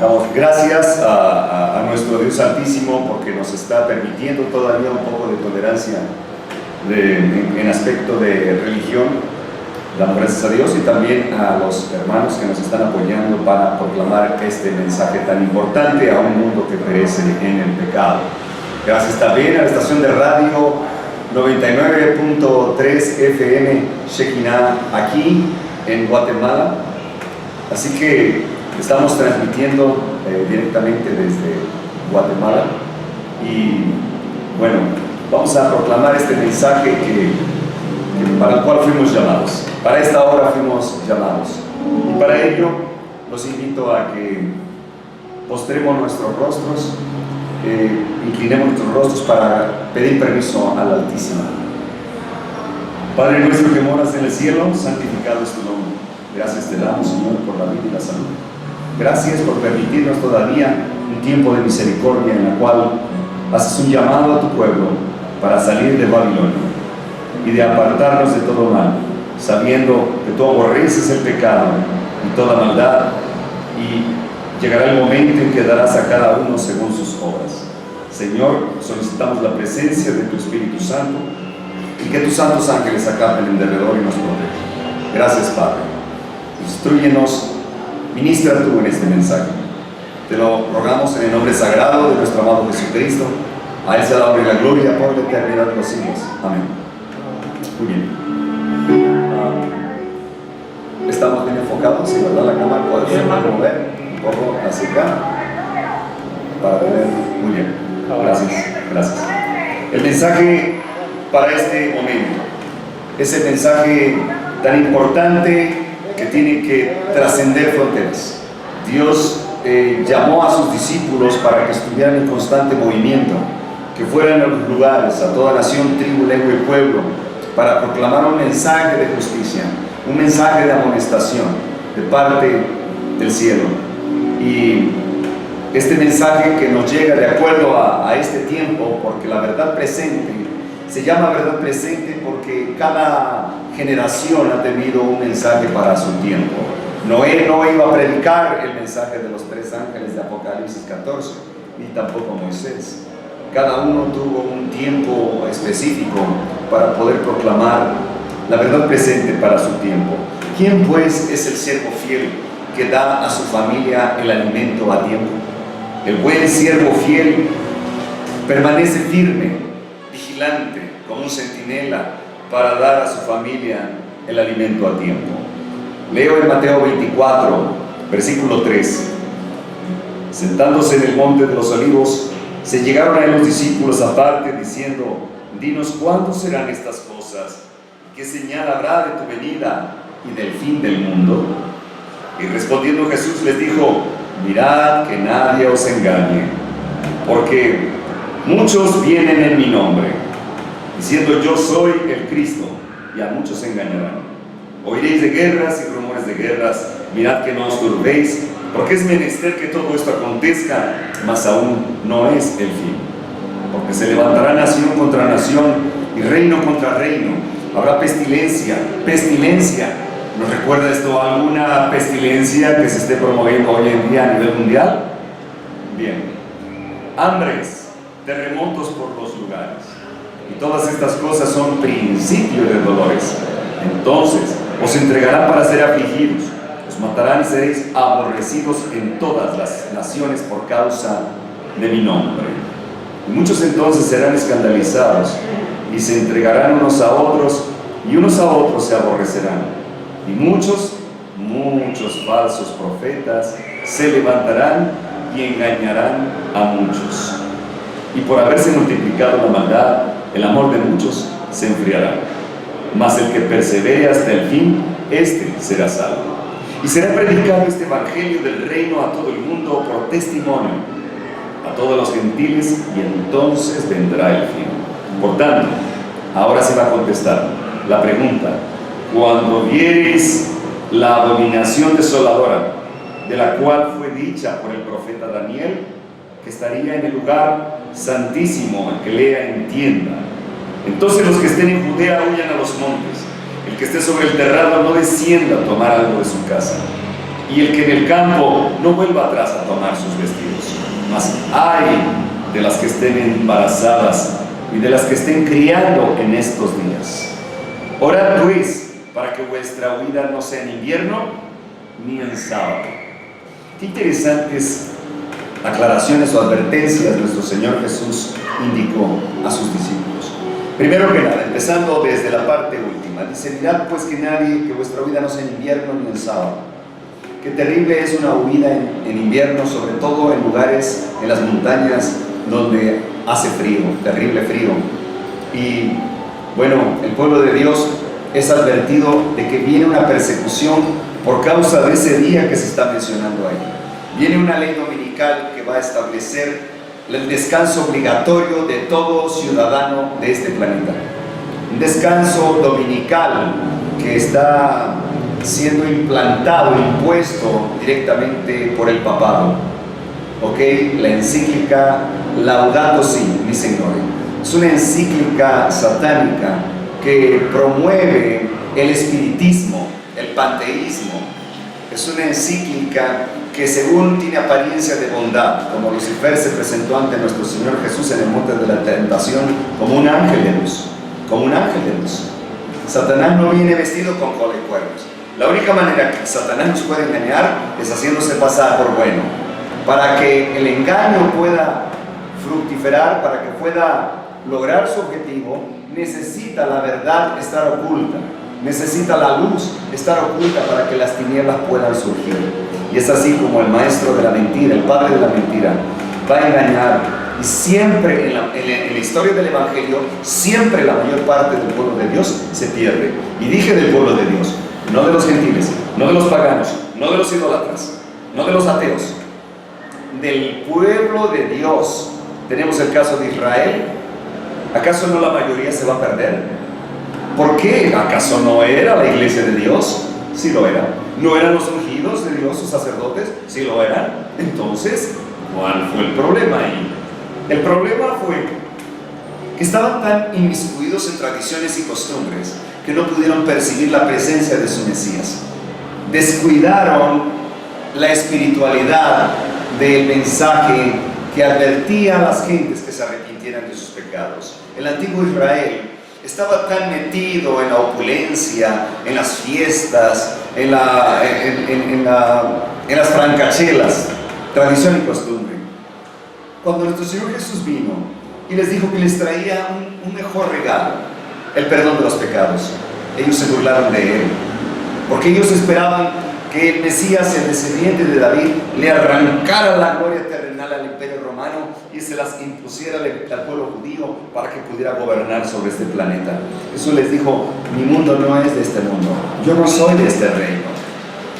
Damos gracias a nuestro Dios Santísimo porque nos está permitiendo todavía un poco de tolerancia en aspecto de religión. Damos gracias a Dios y también a los hermanos que nos están apoyando para proclamar este mensaje tan importante a un mundo que perece en el pecado. Gracias también a la estación de radio 99.3 FM Shekinah aquí en Guatemala. Así que estamos transmitiendo directamente desde Guatemala y bueno, vamos a proclamar este mensaje para el cual fuimos llamados. Para esta hora fuimos llamados y para ello los invito a que postremos nuestros rostros, inclinemos nuestros rostros para pedir permiso al Altísimo. Padre nuestro que moras en el cielo, santificado es tu nombre. Gracias te damos, Señor, por la vida y la salud. Gracias por permitirnos todavía un tiempo de misericordia en la cual haces un llamado a tu pueblo para salir de Babilonia y de apartarnos de todo mal, sabiendo que tú aborreces el pecado y toda maldad, y llegará el momento en que darás a cada uno según sus obras. Señor, solicitamos la presencia de tu Espíritu Santo y que tus santos ángeles acampen en derredor y nos protejan. Gracias, Padre. Instrúyenos, ministra tú en este mensaje. Te lo rogamos en el nombre sagrado de nuestro amado Jesucristo. A Él se da la gloria por la eternidad de los siglos. Amén. Muy bien. Estamos bien enfocados, ¿sí, verdad? La cámara puede mover un poco hacia acá para tener. Muy bien. Gracias. Gracias. El mensaje para este momento es el mensaje tan importante que tiene que trascender fronteras. Dios llamó a sus discípulos para que estuvieran en constante movimiento, que fueran a los lugares, a toda nación, tribu, lengua y pueblo, para proclamar un mensaje de justicia, un mensaje de amonestación de parte del cielo. Y este mensaje que nos llega de acuerdo a este tiempo, porque la verdad presente se llama verdad presente porque cada generación ha tenido un mensaje para su tiempo. Noé no iba a predicar el mensaje de los 3 ángeles de Apocalipsis 14, ni tampoco Moisés. Cada uno tuvo un tiempo específico para poder proclamar la verdad presente para su tiempo. ¿Quién pues es el siervo fiel que da a su familia el alimento a tiempo? El buen siervo fiel permanece firme, vigilante, como un centinela para dar a su familia el alimento a tiempo. Leo en Mateo 24, versículo 3. Sentándose en el monte de los olivos, se llegaron a él los discípulos aparte, diciendo: dinos cuándo serán estas cosas, y qué señal habrá de tu venida y del fin del mundo. Y respondiendo Jesús les dijo: mirad que nadie os engañe, porque muchos vienen en mi nombre, diciendo yo soy el Cristo, y a muchos engañarán. Oiréis de guerras y rumores de guerras, mirad que no os turbéis, porque es menester que todo esto acontezca, mas aún no es el fin. Porque se levantará nación contra nación y reino contra reino. Habrá pestilencia. ¿Nos recuerda esto a alguna pestilencia que se esté promoviendo hoy en día a nivel mundial? Bien. Hambres, terremotos por los lugares. Y todas estas cosas son principio de dolores. Entonces os entregarán para ser afligidos, os matarán y seréis aborrecidos en todas las naciones por causa de mi nombre. Y muchos entonces serán escandalizados y se entregarán unos a otros, y unos a otros se aborrecerán. Y muchos falsos profetas se levantarán y engañarán a muchos. Y por haberse multiplicado la maldad, el amor de muchos se enfriará. Mas el que persevere hasta el fin, éste será salvo. Y será predicado este evangelio del reino a todo el mundo por testimonio a todos los gentiles, y entonces vendrá el fin. Por tanto, ahora se va a contestar la pregunta: cuando viereis la abominación desoladora, de la cual fue dicha por el profeta Daniel, que estaría en el lugar santísimo, el que lea entienda. Entonces los que estén en Judea huyan a los montes, el que esté sobre el terrado no descienda a tomar algo de su casa. y el que en el campo no vuelva atrás a tomar sus vestidos. Mas ay de las que estén embarazadas y de las que estén criando en estos días. Orad pues para que vuestra huida no sea en invierno ni en sábado. Qué interesantes aclaraciones o advertencias nuestro Señor Jesús indicó a sus discípulos. Primero que nada, empezando desde la parte última, dice: mirad pues que vuestra huida no sea en invierno ni en sábado. Qué terrible es una huida en invierno, sobre todo en lugares, en las montañas, donde hace frío, terrible frío. Y bueno, el pueblo de Dios es advertido de que viene una persecución por causa de ese día que se está mencionando ahí. Viene una ley dominical que va a establecer el descanso obligatorio de todo ciudadano de este planeta. Un descanso dominical que está siendo implantado, impuesto directamente por el papado. ¿Ok? La encíclica Laudato Si, mi Signore. Es una encíclica satánica que promueve el espiritismo, el panteísmo. Es una encíclica que según tiene apariencia de bondad, como Lucifer se presentó ante nuestro Señor Jesús en el monte de la tentación como un ángel de luz, como un ángel de luz. Satanás no viene vestido con cola y cuernos. La única manera que Satanás nos puede engañar es haciéndose pasar por bueno. Para que el engaño pueda fructiferar, para que pueda lograr su objetivo, necesita la verdad estar oculta, necesita la luz estar oculta para que las tinieblas puedan surgir. Y es así como el maestro de la mentira, el padre de la mentira, va a engañar. Y siempre en la historia del Evangelio, siempre la mayor parte del pueblo de Dios se pierde. Y dije del pueblo de Dios, no de los gentiles, no de los paganos, no de los idólatras, no de los ateos, del pueblo de Dios. Tenemos el caso de Israel. ¿Acaso no la mayoría se va a perder? ¿Por qué? ¿Acaso no era la iglesia de Dios? Sí lo era. ¿No eran los ungidos de Dios, sus sacerdotes? Sí lo eran. Entonces, ¿cuál fue el problema ahí? El problema fue que estaban tan inmiscuidos en tradiciones y costumbres que no pudieron percibir la presencia de su Mesías. Descuidaron la espiritualidad del mensaje que advertía a las gentes que se arrepintieran de sus pecados. El antiguo Israel estaba tan metido en la opulencia, en las fiestas, en las francachelas, tradición y costumbre. Cuando nuestro Señor Jesús vino y les dijo que les traía un mejor regalo, el perdón de los pecados, ellos se burlaron de Él, porque ellos esperaban que el Mesías, el descendiente de David, le arrancara la gloria terrenal al imperio romano y se las impusiera al pueblo judío para que pudiera gobernar sobre este planeta. Jesús les dijo: mi mundo no es de este mundo, yo no soy de este reino.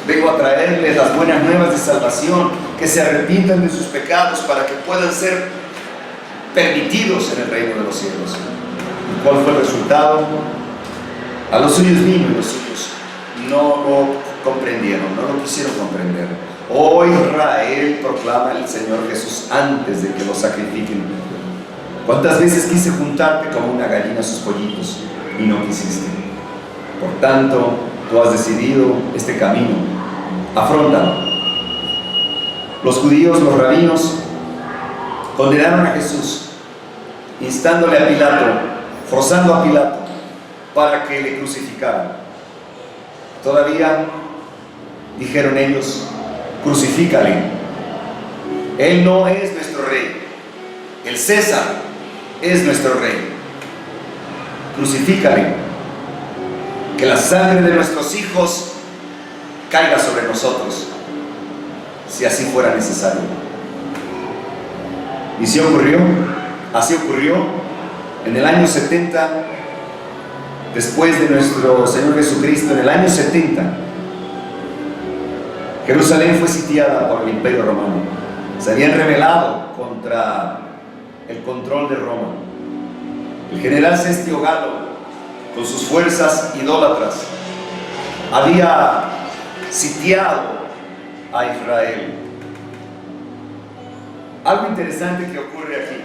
Vengo a traerles las buenas nuevas de salvación, que se arrepientan de sus pecados para que puedan ser permitidos en el reino de los cielos. ¿Y cuál fue el resultado? A los suyos vino y los suyos no lo comprendieron, no lo quisieron comprender. Hoy Israel proclama el Señor Jesús antes de que lo sacrifiquen. ¿Cuántas veces quise juntarte como una gallina a sus pollitos y no quisiste? Por tanto, tú has decidido este camino, afróntalo. Los judíos, los rabinos, condenaron a Jesús, instándole a Pilato, forzando a Pilato para que le crucificaran. Todavía dijeron ellos: crucifícale, él no es nuestro rey, el César es nuestro rey. Crucifícale, que la sangre de nuestros hijos caiga sobre nosotros, si así fuera necesario. Y así ocurrió en el año 70, después de nuestro Señor Jesucristo. En el año 70, Jerusalén fue sitiada por el imperio romano. Se habían rebelado contra el control de Roma. El general Cestio Galo, con sus fuerzas idólatras, había sitiado a Israel. Algo interesante que ocurre aquí.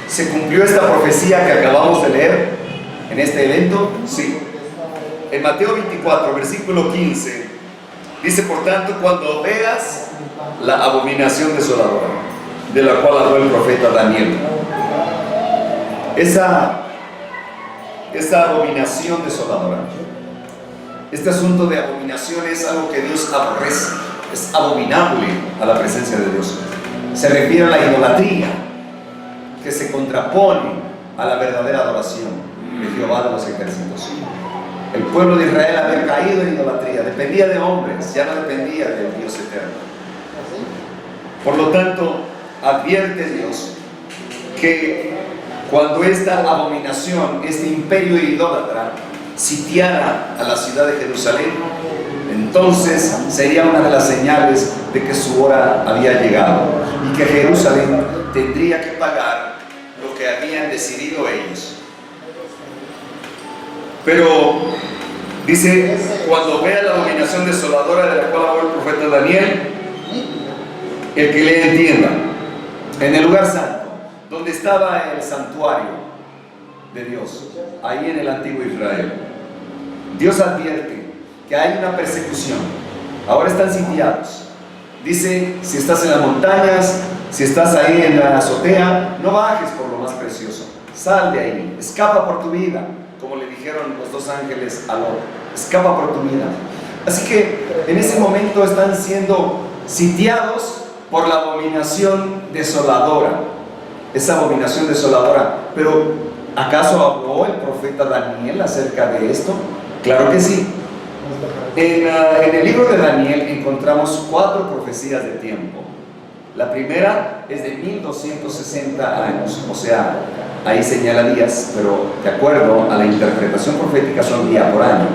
¿Se cumplió esta profecía que acabamos de leer en este evento? Sí. En Mateo 24, versículo 15, Dice, por tanto, cuando veas la abominación desoladora, de la cual habló el profeta Daniel. Esa abominación desoladora, este asunto de abominación es algo que Dios aborrece, es abominable a la presencia de Dios. Se refiere a la idolatría que se contrapone a la verdadera adoración de Jehová de los ejércitos. El pueblo de Israel había caído en idolatría, dependía de hombres, ya no dependía del Dios eterno. Por lo tanto, advierte Dios que cuando esta abominación, este imperio idólatra, sitiara a la ciudad de Jerusalén, entonces sería una de las señales de que su hora había llegado y que Jerusalén tendría que pagar lo que habían decidido ellos. Pero dice, cuando vea la abominación desoladora de la cual habló el profeta Daniel, el que le entienda, en el lugar santo, donde estaba el santuario de Dios, ahí en el antiguo Israel, Dios advierte que hay una persecución. Ahora están sitiados. Dice, si estás en las montañas, si estás ahí en la azotea, no bajes por lo más precioso, sal de ahí, escapa por tu vida, como le dijeron los dos ángeles a Lot, escapa por tu vida. Así que en ese momento están siendo sitiados por la abominación desoladora, esa abominación desoladora. Pero ¿acaso habló el profeta Daniel acerca de esto? Claro que sí. En el libro de Daniel encontramos 4 profecías de tiempo. La primera es de 1260 años, o sea, ahí señala días, pero de acuerdo a la interpretación profética son día por año,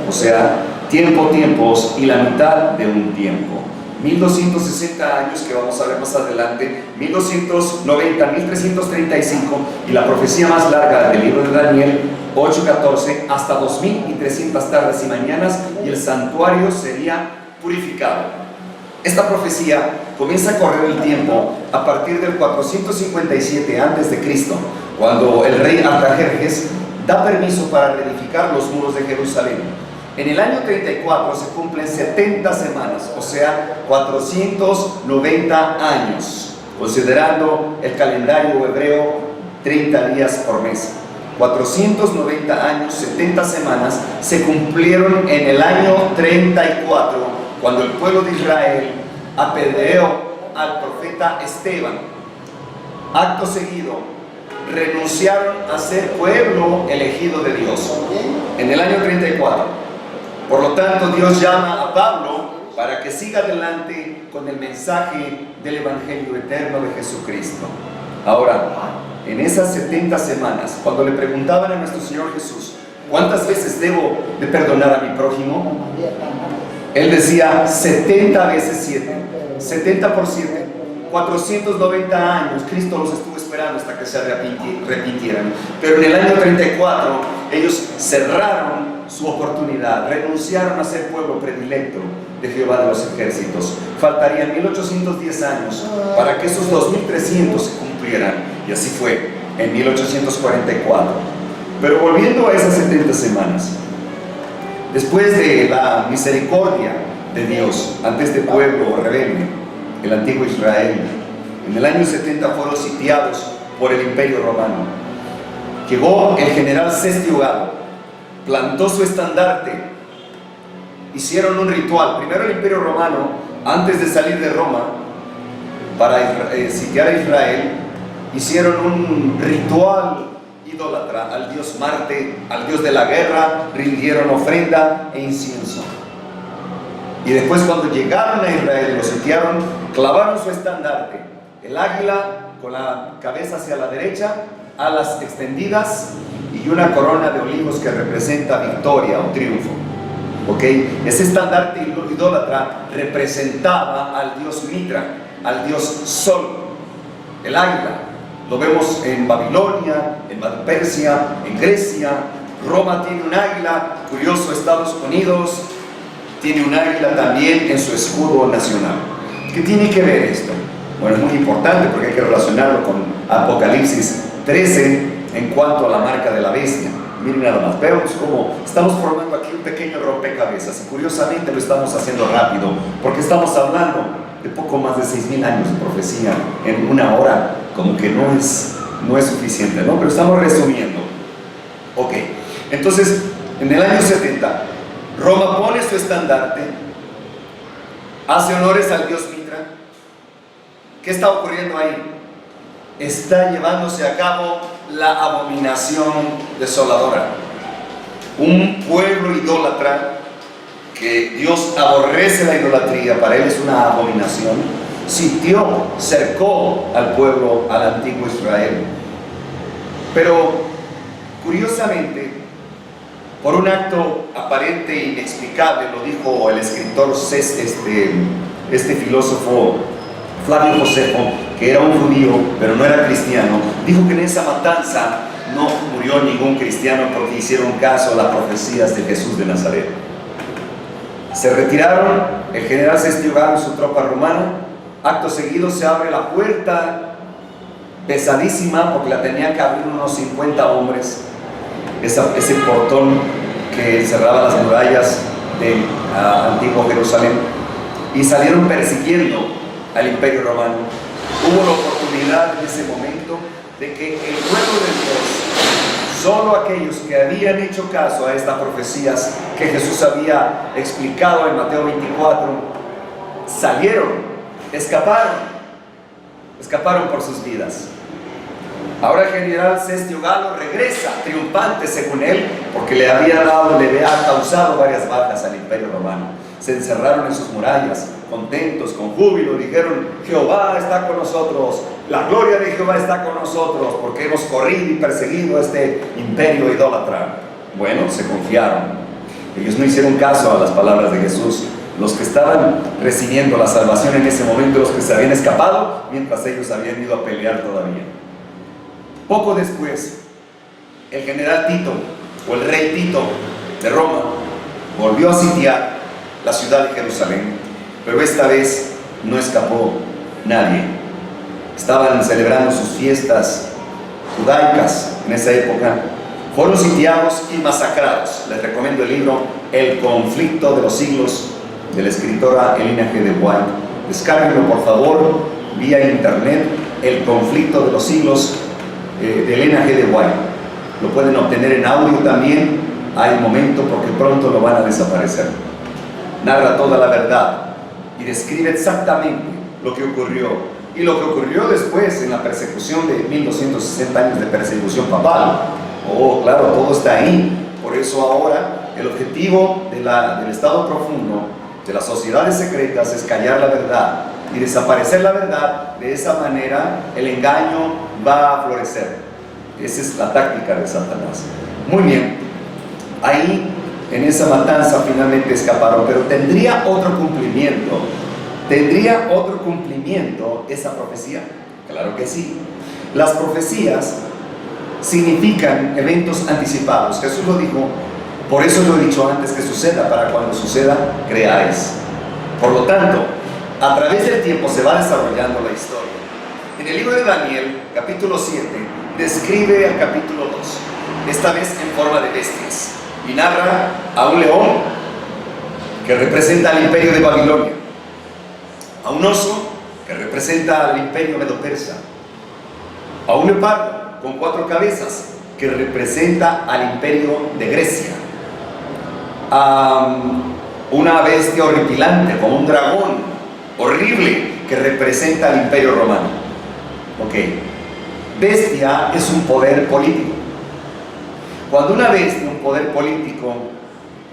o sea, tiempos y la mitad de un tiempo. 1260 años, que vamos a ver más adelante, 1290, 1335, y la profecía más larga del libro de Daniel, 8:14, hasta 2300 tardes y mañanas, y el santuario sería purificado. Esta profecía comienza a correr el tiempo a partir del 457 a.C., cuando el rey Artajerjes da permiso para reedificar los muros de Jerusalén. En el año 34 se cumplen 70 semanas, o sea, 490 años, considerando el calendario hebreo 30 días por mes. 490 años, 70 semanas, se cumplieron en el año 34, cuando el pueblo de Israel apedreó al profeta Esteban. Acto seguido, renunciaron a ser pueblo elegido de Dios. En el año 34. Por lo tanto, Dios llama a Pablo para que siga adelante con el mensaje del Evangelio eterno de Jesucristo. Ahora, en esas 70 semanas, cuando le preguntaban a nuestro Señor Jesús, ¿cuántas veces debo de perdonar a mi prójimo? Él decía 70 veces 7, 70 por 7, 490 años, Cristo los estuvo esperando hasta que se arrepintieran. Pero en el año 34, ellos cerraron su oportunidad, renunciaron a ser pueblo predilecto de Jehová de los ejércitos. Faltarían 1810 años para que esos 2300 se cumplieran, y así fue en 1844. Pero volviendo a esas 70 semanas, después de la misericordia de Dios ante este pueblo rebelde, el antiguo Israel, en el año 70 fueron sitiados por el Imperio Romano. Llegó el general Cestio Galo, plantó su estandarte, hicieron un ritual. Primero el Imperio Romano, antes de salir de Roma para sitiar a Israel, hicieron un ritual idólatra al dios Marte, al dios de la guerra, rindieron ofrenda e incienso. Y después, cuando llegaron a Israel y lo sitiaron, clavaron su estandarte, el águila con la cabeza hacia la derecha, alas extendidas y una corona de olivos que representa victoria o triunfo. Ese estandarte idólatra representaba al dios Mitra, al dios Sol, el águila. Lo vemos en Babilonia, en Persia, en Grecia. Roma tiene un águila. Curioso, Estados Unidos tiene un águila también en su escudo nacional. ¿Qué tiene que ver esto? Bueno, es muy importante porque hay que relacionarlo con Apocalipsis 13 en cuanto a la marca de la bestia. Miren nada más, vemos cómo estamos formando aquí un pequeño rompecabezas y curiosamente lo estamos haciendo rápido porque estamos hablando de poco más de 6.000 años de profecía en una hora, como que no es suficiente, ¿no? Pero estamos resumiendo. Ok, entonces en el año 70 Roma pone su estandarte, hace honores al dios Mitra. ¿Qué está ocurriendo ahí? Está llevándose a cabo la abominación desoladora. Un pueblo idólatra, que Dios aborrece la idolatría, para él es una abominación, sitió, cercó al pueblo, al antiguo Israel. Pero curiosamente, por un acto aparente e inexplicable, lo dijo el escritor este filósofo Flavio Josefo, que era un judío pero no era cristiano, dijo que en esa matanza no murió ningún cristiano porque hicieron caso a las profecías de Jesús de Nazaret. Se retiraron, el general Sestio Galo y su tropa romana. Acto seguido se abre la puerta pesadísima porque la tenían que abrir unos 50 hombres, ese portón que encerraba las murallas del antiguo Jerusalén, y salieron persiguiendo al Imperio Romano. Hubo la oportunidad en ese momento de que el pueblo de Dios, solo aquellos que habían hecho caso a estas profecías que Jesús había explicado en Mateo 24, salieron, escaparon por sus vidas. Ahora el general Sestio Galo regresa triunfante, según él, porque le había causado varias bajas al Imperio Romano. Se encerraron en sus murallas, contentos, con júbilo, dijeron: Jehová está con nosotros, la gloria de Jehová está con nosotros, porque hemos corrido y perseguido a este imperio idólatra. Bueno, se confiaron. Ellos no hicieron caso a las palabras de Jesús. Los que estaban recibiendo la salvación en ese momento, los que se habían escapado, mientras ellos habían ido a pelear todavía. Poco después, el general Tito, o el rey Tito de Roma, volvió a sitiar la ciudad de Jerusalén, pero esta vez no escapó nadie. Estaban celebrando sus fiestas judaicas en esa época. Fueron sitiados y masacrados. Les recomiendo el libro El conflicto de los siglos, de la escritora Elena G. de White. Descárguenlo por favor vía internet, El conflicto de los siglos, de Elena G. de White. Lo pueden obtener en audio también. Hay momento, porque pronto lo van a desaparecer. Narra toda la verdad y describe exactamente lo que ocurrió y lo que ocurrió después en la persecución de 1260 años de persecución papal. Oh, claro, todo está ahí. Por eso ahora el objetivo del estado profundo, de las sociedades secretas, es callar la verdad y desaparecer la verdad. De esa manera el engaño va a florecer. Esa es la táctica de Satanás. Muy bien, ahí en esa matanza finalmente escaparon, pero tendría otro cumplimiento esa profecía. Claro que sí. Las profecías significan eventos anticipados. Jesús lo dijo: por eso lo he dicho antes que suceda, para cuando suceda creáis. Por lo tanto, a través del tiempo se va desarrollando la historia. En el libro de Daniel, capítulo 7, describe al capítulo 2, esta vez en forma de bestias, y narra a un león que representa al imperio de Babilonia, a un oso que representa al imperio medo-persa, a un leopardo con 4 cabezas que representa al imperio de Grecia, a una bestia horripilante como un dragón horrible que representa al imperio romano. Ok, bestia es un poder político. Cuando una bestia, un poder político,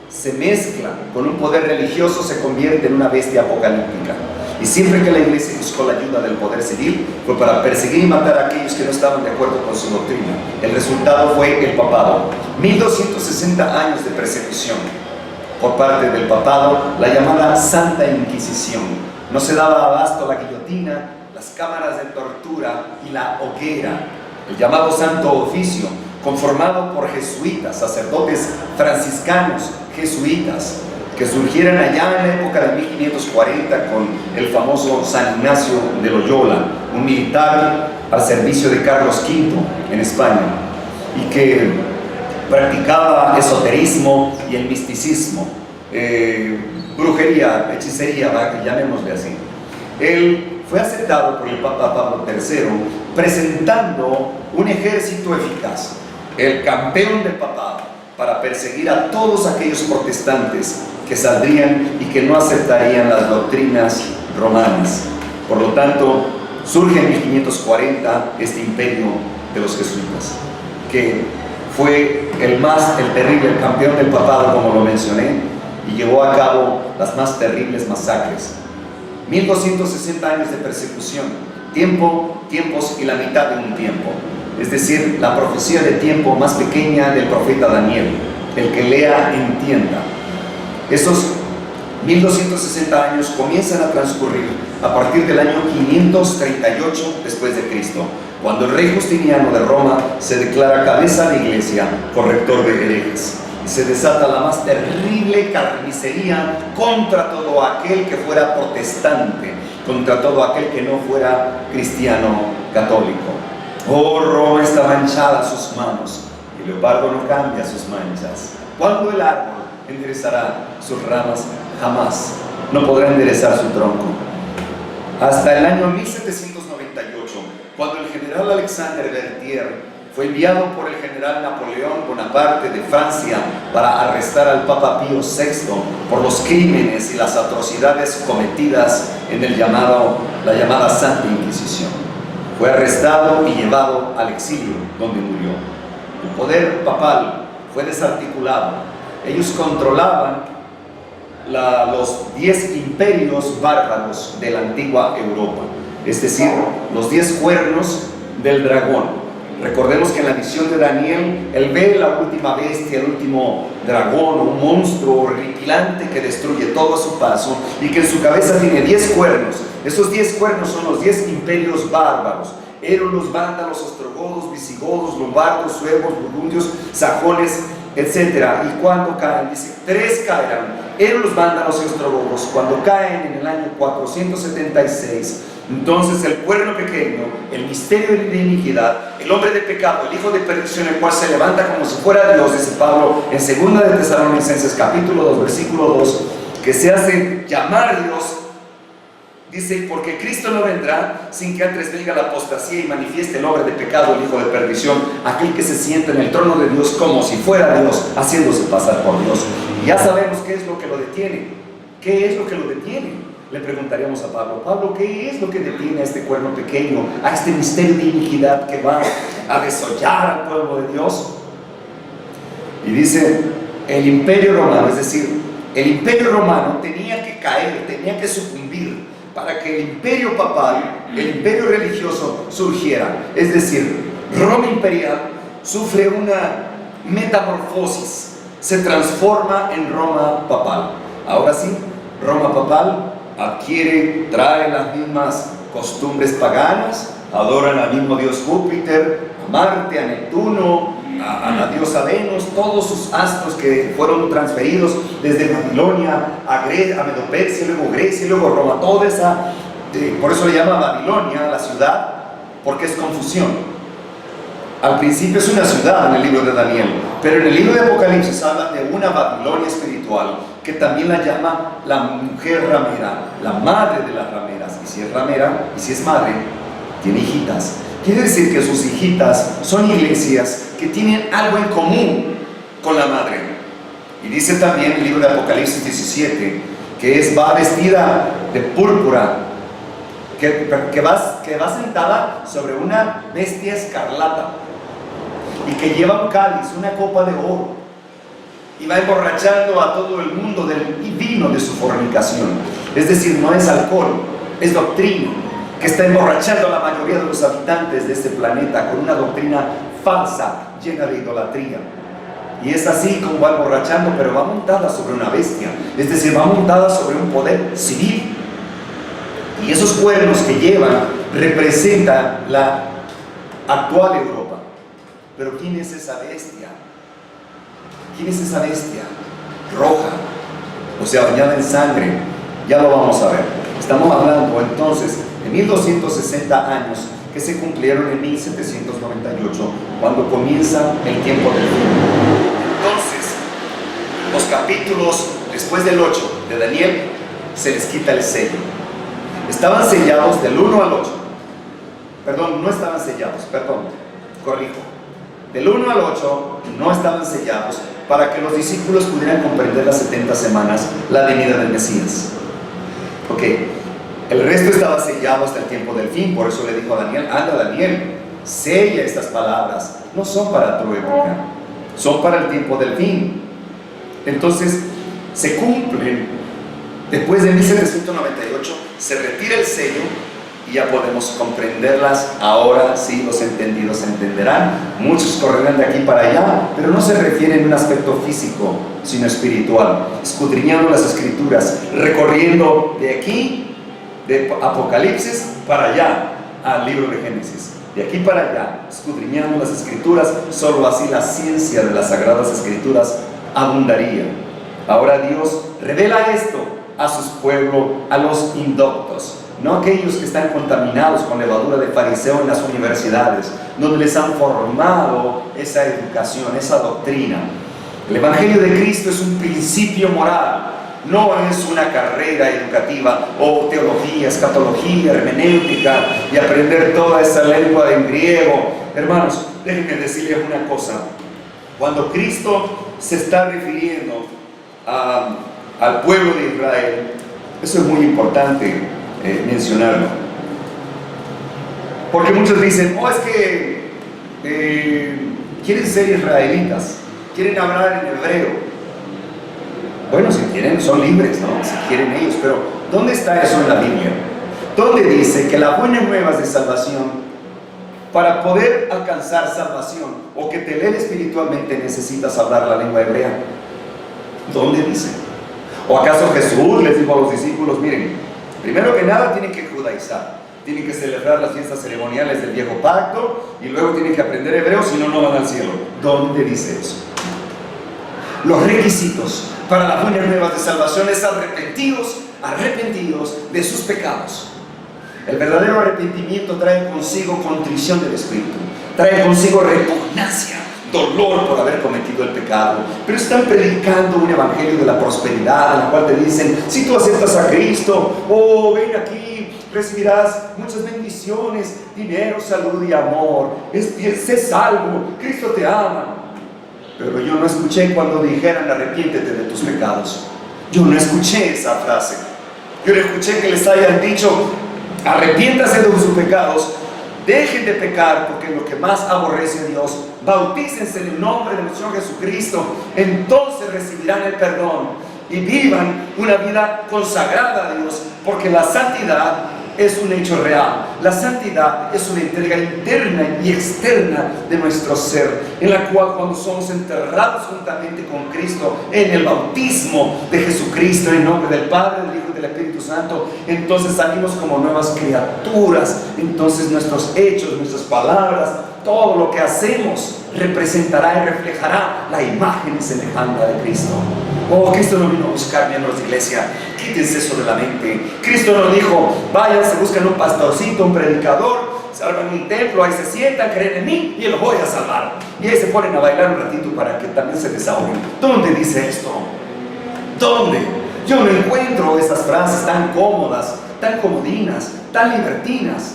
se mezcla con un poder religioso, se convierte en una bestia apocalíptica. Y siempre que la iglesia buscó la ayuda del poder civil, fue para perseguir y matar a aquellos que no estaban de acuerdo con su doctrina. El resultado fue el papado. 1260 años de persecución por parte del papado, la llamada Santa Inquisición. No se daba abasto la guillotina, las cámaras de tortura y la hoguera. El llamado Santo Oficio, conformado por jesuitas, sacerdotes franciscanos jesuitas, que surgieran allá en la época de 1540 con el famoso San Ignacio de Loyola, un militar al servicio de Carlos V en España, y que practicaba esoterismo y el misticismo, brujería, hechicería, llamémosle así. Él fue aceptado por el Papa Pablo III presentando un ejército eficaz, el campeón del papado, para perseguir a todos aquellos protestantes que saldrían y que no aceptarían las doctrinas romanas. Por lo tanto, surge en 1540 este imperio de los jesuitas, que fue el terrible, el campeón del papado, como lo mencioné, y llevó a cabo las más terribles masacres. 1260 años de persecución, tiempos y la mitad de un tiempo, es decir, la profecía de tiempo más pequeña del profeta Daniel. El que lea, entienda. Esos 1260 años comienzan a transcurrir a partir del año 538 después de Cristo, cuando el rey Justiniano de Roma se declara cabeza de iglesia, corrector de herejes, y se desata la más terrible carnicería contra todo aquel que fuera protestante, contra todo aquel que no fuera cristiano católico. Oh, Roma está manchada sus manos, y el leopardo no cambia sus manchas. ¿Cuándo el árbol enderezará sus ramas? Jamás. No podrá enderezar su tronco. Hasta el año 1798, cuando el general Alexander Berthier fue enviado por el general Napoleón Bonaparte de Francia para arrestar al Papa Pío VI por los crímenes y las atrocidades cometidas en la llamada Santa Inquisición. Fue arrestado y llevado al exilio, donde murió. El poder papal fue desarticulado. Ellos controlaban los 10 imperios bárbaros de la antigua Europa, es decir, los 10 cuernos del dragón. Recordemos que en la visión de Daniel, él ve la última bestia, el último dragón, un monstruo horripilante que destruye todo a su paso y que en su cabeza tiene 10 cuernos. Esos 10 cuernos son los 10 imperios bárbaros: érulos, vándalos, ostrogodos, visigodos, lombardos, suevos, burgundios, sajones, etc. Y cuando caen, dice, 3 caerán: érulos, vándalos y ostrogodos. Cuando caen en el año 476, entonces el cuerno pequeño, el misterio de iniquidad, el hombre de pecado, el hijo de perdición, el cual se levanta como si fuera Dios, dice Pablo en 2 de Tesalonicenses capítulo 2 versículo 2, que se hace llamar Dios. Dice, porque Cristo no vendrá sin que antes venga la apostasía y manifieste el hombre de pecado, el hijo de perdición, aquel que se sienta en el trono de Dios como si fuera Dios, haciéndose pasar por Dios. Y ya sabemos qué es lo que lo detiene. ¿Qué es lo que lo detiene? Le preguntaríamos a Pablo: Pablo, ¿qué es lo que detiene a este cuerno pequeño, a este misterio de iniquidad que va a desollar al pueblo de Dios? Y dice, el imperio romano, es decir, el imperio romano tenía que caer, tenía que sucumbir para que el imperio papal, el imperio religioso surgiera. Es decir, Roma imperial sufre una metamorfosis, se transforma en Roma papal. Ahora sí, Roma papal trae las mismas costumbres paganas, adoran al mismo dios Júpiter, a Marte, a Neptuno, a la diosa Venus, todos sus astros que fueron transferidos desde Babilonia a Medo-Persia, luego Grecia, luego Roma, toda esa, por eso le llama Babilonia la ciudad, porque es confusión. Al principio es una ciudad en el libro de Daniel, pero en el libro de Apocalipsis habla de una Babilonia espiritual, que también la llama la mujer ramera, la madre de las rameras. Y si es ramera, y si es madre, tiene hijitas. Quiere decir que sus hijitas son iglesias que tienen algo en común con la madre. Y dice también el libro de Apocalipsis 17, que va vestida de púrpura, que va sentada sobre una bestia escarlata, y que lleva un cáliz, una copa de oro, y va emborrachando a todo el mundo del vino de su fornicación. Es decir, no es alcohol, es doctrina, que está emborrachando a la mayoría de los habitantes de este planeta con una doctrina falsa, llena de idolatría. Y es así como va emborrachando, pero va montada sobre una bestia, es decir, va montada sobre un poder civil. Y esos cuernos que llevan representan la actual Europa. Pero ¿quién es esa bestia? ¿Quién es esa bestia? Roja, o sea, bañada en sangre. Ya lo vamos a ver. Estamos hablando entonces de 1260 años que se cumplieron en 1798, cuando comienza el tiempo del fin. Entonces, los capítulos después del 8 de Daniel, se les quita el sello. Estaban sellados del 1 al 8. Perdón, no estaban sellados, corrijo. Del 1 al 8 no estaban sellados para que los discípulos pudieran comprender las 70 semanas, la venida del Mesías. Ok, el resto estaba sellado hasta el tiempo del fin. Por eso le dijo a Daniel: anda, Daniel, sella estas palabras, no son para tu época, son para el tiempo del fin. Entonces se cumplen. Después de 1798 se retira el sello y ya podemos comprenderlas. Ahora sí, los entendidos entenderán. Muchos correrán de aquí para allá, pero no se refiere en un aspecto físico, sino espiritual, escudriñando las escrituras, recorriendo de aquí, de Apocalipsis para allá, al libro de Génesis. De aquí para allá, escudriñando las escrituras, solo así la ciencia de las sagradas escrituras abundaría. Ahora Dios revela esto a sus pueblos, a los indoctos, no aquellos que están contaminados con levadura de fariseo en las universidades, donde les han formado esa educación, esa doctrina. El Evangelio de Cristo es un principio moral, no es una carrera educativa o teología, escatología, hermenéutica y aprender toda esa lengua en griego. Hermanos, déjenme decirles una cosa. Cuando Cristo se está refiriendo al pueblo de Israel, eso es muy importante mencionarlo, porque muchos dicen: es que quieren ser israelitas, quieren hablar en hebreo. Bueno, si quieren, son libres, ¿no? Si quieren ellos, pero ¿dónde está eso en la Biblia? ¿Dónde dice que las buenas nuevas de salvación, para poder alcanzar salvación o que te eleve espiritualmente, necesitas hablar la lengua hebrea? ¿Dónde dice? ¿O acaso Jesús les dijo a los discípulos: miren, primero que nada tienen que judaizar, tienen que celebrar las fiestas ceremoniales del viejo pacto y luego tienen que aprender hebreo, si no, no van al cielo? ¿Dónde dice eso? Los requisitos para las buenas nuevas de salvación es arrepentidos de sus pecados. El verdadero arrepentimiento trae consigo contrición del espíritu, trae consigo repugnancia, dolor por haber cometido el pecado. Pero están predicando un evangelio de la prosperidad, en la cual te dicen: si tú aceptas a Cristo, ven aquí, recibirás muchas bendiciones, dinero, salud y amor, sé salvo, Cristo te ama. Pero yo no escuché cuando dijeran: arrepiéntete de tus pecados. Yo no escuché esa frase. Yo no escuché que les hayan dicho: arrepiéntase de sus pecados, dejen de pecar, porque es lo que más aborrece a Dios. Bautícense en el nombre de nuestro Señor Jesucristo, entonces recibirán el perdón y vivan una vida consagrada a Dios, porque la santidad es un hecho real. La santidad es una entrega interna y externa de nuestro ser, en la cual, cuando somos enterrados juntamente con Cristo en el bautismo de Jesucristo, en el nombre del Padre, del Hijo y del Espíritu Santo, entonces salimos como nuevas criaturas. Entonces nuestros hechos, nuestras palabras, todo lo que hacemos representará y reflejará la imagen y semejanza de Cristo. Cristo no vino a buscar miembros de iglesia. Quítense eso de la mente. Cristo no dijo: vayan, se buscan un pastorcito, un predicador, salvan un templo, ahí se sientan, creen en mí y los voy a salvar. Y ahí se ponen a bailar un ratito para que también se desahoguen. ¿Dónde dice esto? ¿Dónde? Yo no encuentro esas frases tan cómodas, tan comodinas, tan libertinas.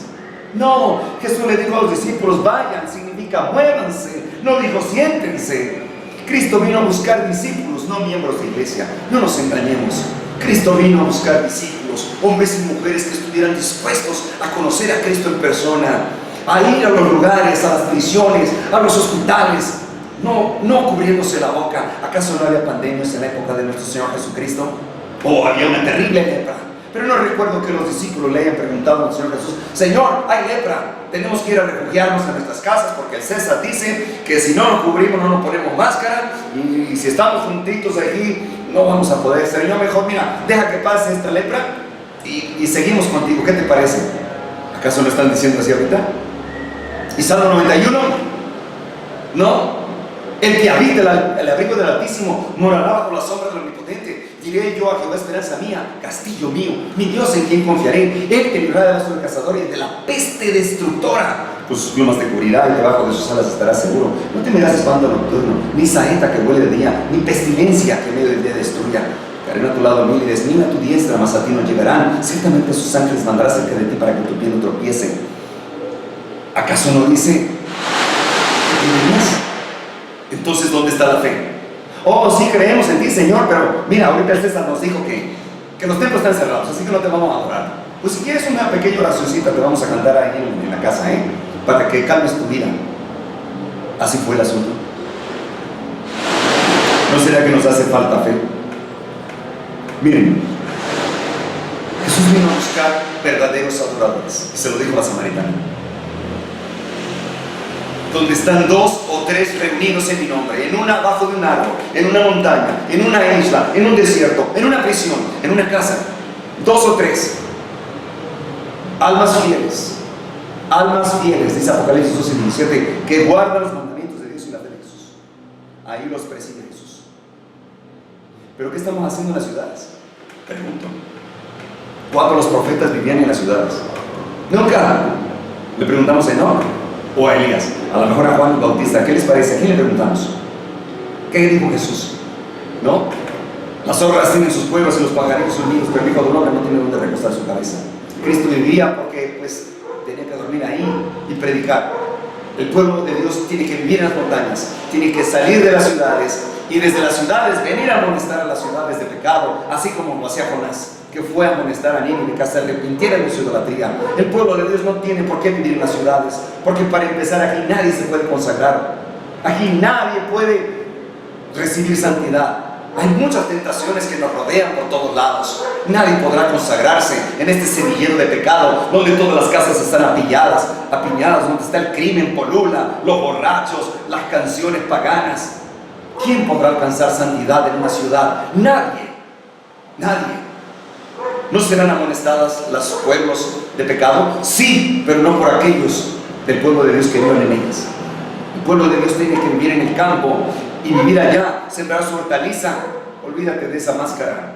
No, Jesús le dijo a los discípulos: vayan, significa muévanse. No dijo: siéntense. Cristo vino a buscar discípulos, no miembros de iglesia. No nos engañemos. Cristo vino a buscar discípulos, hombres y mujeres que estuvieran dispuestos a conocer a Cristo en persona, a ir a los lugares, a las prisiones, a los hospitales, no cubriéndose la boca. ¿Acaso no había pandemias en la época de nuestro Señor Jesucristo? Había una terrible lepra. Pero no recuerdo que los discípulos le hayan preguntado al Señor Jesús: Señor, hay lepra, tenemos que ir a refugiarnos en nuestras casas, porque el César dice que si no nos cubrimos, no nos ponemos máscara, y si estamos juntitos aquí, no vamos a poder. Señor, mejor mira, deja que pase esta lepra y seguimos contigo. ¿Qué te parece? ¿Acaso no están diciendo así ahorita? ¿Y Salmo 91? No. El que habita el abrigo del Altísimo morará bajo la sombra del Omnipotente. Diré yo a Jehová, esperanza mía, castillo mío, mi Dios en quien confiaré. Él te librará del lazo del cazador y de la peste destructora. Pues sus plumas te cubrirá y debajo de sus alas estarás seguro. No temerás espanto nocturno, ni saeta que huele de día, ni pestilencia que en medio del día destruya. Caerán a tu lado 1000 y 10.000 a tu diestra, mas a ti no llegarán. Ciertamente sus ángeles mandará cerca de ti para que tu pie no tropiece. ¿Acaso no dice que temerías? Entonces, ¿dónde está la fe? Oh, sí creemos en ti, Señor, pero mira, ahorita el César nos dijo que los templos están cerrados, así que no te vamos a adorar. Pues si quieres una pequeña oracióncita, te vamos a cantar ahí en la casa, para que calmes tu vida. Así fue el asunto. ¿No será que nos hace falta fe? Miren, Jesús vino a buscar verdaderos adoradores, y se lo dijo a la samaritana. Donde están 2 o 3 reunidos en mi nombre, abajo de un árbol, en una montaña, en una isla, en un desierto, en una prisión, en una casa, 2 o 3 almas fieles, dice Apocalipsis 12:17, que guardan los mandamientos de Dios y la fe de Jesús. Ahí los preside Jesús. ¿Pero qué estamos haciendo en las ciudades? Pregunto. ¿Cuántos los profetas vivían en las ciudades? Nunca. Le preguntamos a Enoc o a Elías, a lo mejor a Juan Bautista. ¿Qué les parece? ¿A quién le preguntamos? ¿Qué dijo Jesús? ¿No? Las zorras tienen sus cuevas y los pajarillos sus nidos, pero el Hijo del Hombre no tiene donde recostar su cabeza. Cristo vivía porque pues tenía que dormir ahí y predicar. El pueblo de Dios tiene que vivir en las montañas, tiene que salir de las ciudades y desde las ciudades venir a amonestar a las ciudades de pecado, así como lo hacía Jonás, que fue a amonestar a Nínive, que se arrepintieran de su idolatría. El pueblo de Dios no tiene por qué vivir en las ciudades, porque para empezar aquí nadie se puede consagrar, aquí nadie puede recibir santidad. Hay muchas tentaciones que nos rodean por todos lados. Nadie podrá consagrarse en este semillero de pecado, donde todas las casas están apiñadas, donde está el crimen, polula, los borrachos, las canciones paganas. ¿Quién podrá alcanzar santidad en una ciudad? Nadie. ¿No serán amonestadas los pueblos de pecado? Sí, pero no por aquellos del pueblo de Dios que viven en ellas. El pueblo de Dios tiene que vivir en el campo y vivir allá, sembrar su hortaliza. Olvídate de esa máscara.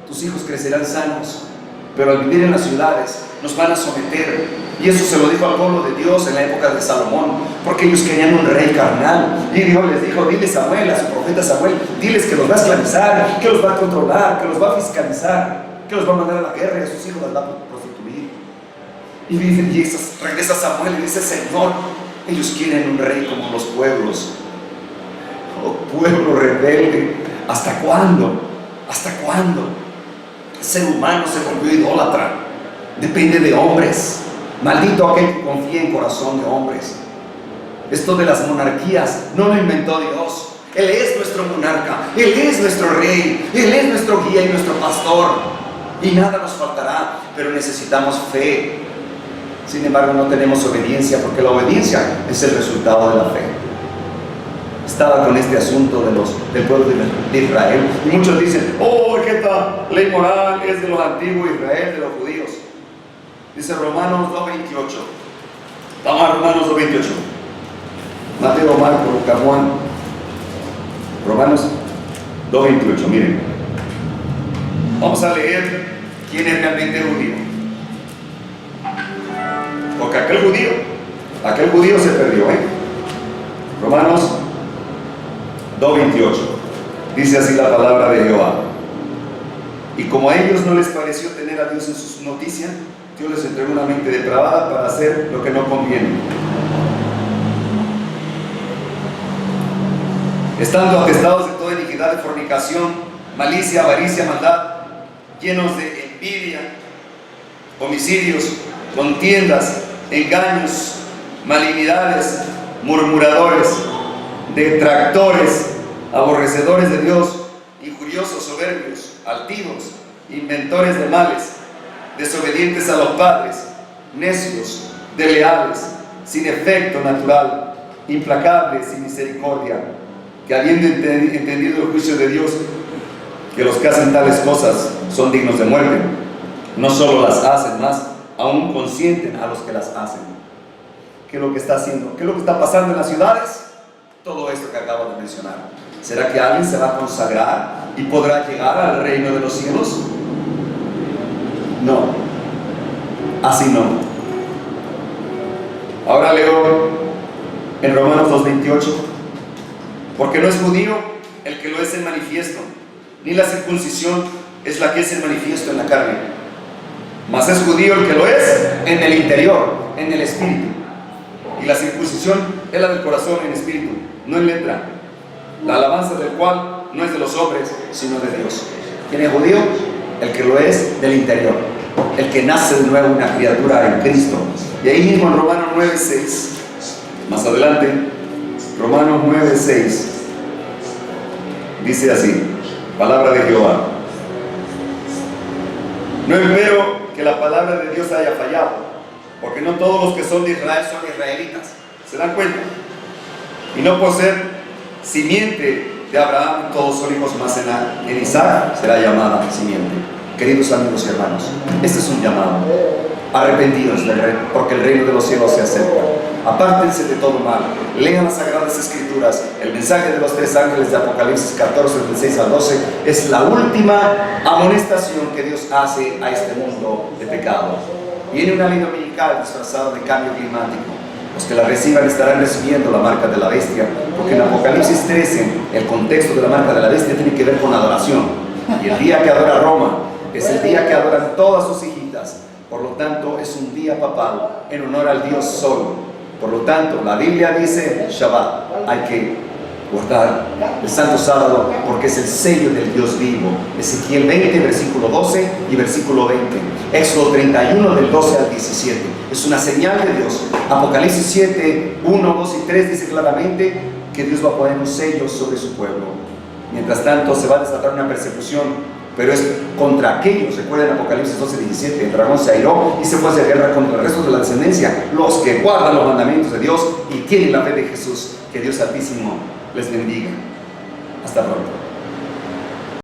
Tus hijos crecerán sanos, pero al vivir en las ciudades nos van a someter. Y eso se lo dijo al pueblo de Dios en la época de Salomón, porque ellos querían un rey carnal. Y Dios les dijo, dile Samuel, a su profeta Samuel, diles que los va a esclavizar, que los va a controlar, que los va a fiscalizar, que los va a mandar a la guerra y a sus hijos los va a prostituir. Y regresa Samuel y dice, Señor, ellos quieren un rey como los pueblos. Oh, pueblo rebelde, ¿hasta cuándo? ¿Hasta cuándo? El ser humano se volvió idólatra, depende de hombres. Maldito aquel que confía en corazón de hombres. Esto de las monarquías no lo inventó Dios. Él es nuestro monarca, Él es nuestro rey, Él es nuestro guía y nuestro pastor, y nada nos faltará, pero necesitamos fe. Sin embargo, no tenemos obediencia, porque la obediencia es el resultado de la fe. Estaba con este asunto del pueblo de Israel, y muchos dicen, oh, que esta ley moral es de los antiguos Israel, de los judíos. Dice Romanos 2:28. Vamos a Romanos 2:28. Mateo, Marco, Lucas, Juan. Romanos 2:28, miren. Vamos a leer quién es realmente judío. Porque aquel judío se perdió, Romanos 2:28. Dice así la palabra de Jehová. Y como a ellos no les pareció tener a Dios en sus noticias, Dios les entregó una mente depravada para hacer lo que no conviene. Estando atestados de toda iniquidad, de fornicación, malicia, avaricia, maldad, llenos de envidia, homicidios, contiendas, engaños, malignidades, murmuradores, detractores, aborrecedores de Dios, injuriosos, soberbios, altivos, inventores de males, desobedientes a los padres, necios, desleales, sin efecto natural, implacables, sin misericordia, que habiendo entendido el juicio de Dios, que los que hacen tales cosas son dignos de muerte, no solo las hacen más, aún consienten a los que las hacen. ¿Qué es lo que está haciendo? ¿Qué es lo que está pasando en las ciudades? Todo esto que acabo de mencionar. ¿Será que alguien se va a consagrar y podrá llegar al reino de los cielos? No, así no. Ahora leo en Romanos 2:28, porque no es judío el que lo es en manifiesto, ni la circuncisión es la que es en manifiesto en la carne, mas es judío el que lo es en el interior, en el espíritu. Y la circuncisión es la del corazón en espíritu, no en letra, la alabanza del cual no es de los hombres, sino de Dios. ¿Quién es judío? El que lo es del interior, el que nace de nuevo una criatura en Cristo. Y ahí mismo en Romanos 9:6, más adelante, Romanos 9:6, dice así, palabra de Jehová: no espero que la palabra de Dios haya fallado, porque no todos los que son de Israel son israelitas. ¿Se dan cuenta? Y no por ser simiente de Abraham todos son hijos, más en Isaac será llamada simiente. Queridos amigos y hermanos, este es un llamado. Arrepentidos del reino, porque el reino de los cielos se acerca. Apártense de todo mal, lean las sagradas escrituras. El mensaje de los tres ángeles de Apocalipsis 14, del 6 al 12 es la última amonestación que Dios hace a este mundo de pecado. Viene una ley dominical disfrazada de cambio climático. Los que la reciban estarán recibiendo la marca de la bestia, porque en Apocalipsis 13 el contexto de la marca de la bestia tiene que ver con adoración. Y el día que adora Roma es el día que adoran todas sus hijitas. Por lo tanto, es un día papal en honor al Dios Sol. Por lo tanto, la Biblia dice Shabbat, hay que guardar el Santo Sábado porque es el sello del Dios vivo. Ezequiel 20, versículo 12 y versículo 20. Éxodo 31, del 12 al 17. Es una señal de Dios. Apocalipsis 7, 1, 2 y 3 dice claramente que Dios va a poner un sello sobre su pueblo. Mientras tanto, se va a desatar una persecución, pero es contra aquellos. Recuerden Apocalipsis 12, 17, el dragón se airó y se fue a hacer guerra contra el resto de la descendencia, los que guardan los mandamientos de Dios y tienen la fe de Jesús. Que Dios Altísimo les bendiga. Hasta pronto.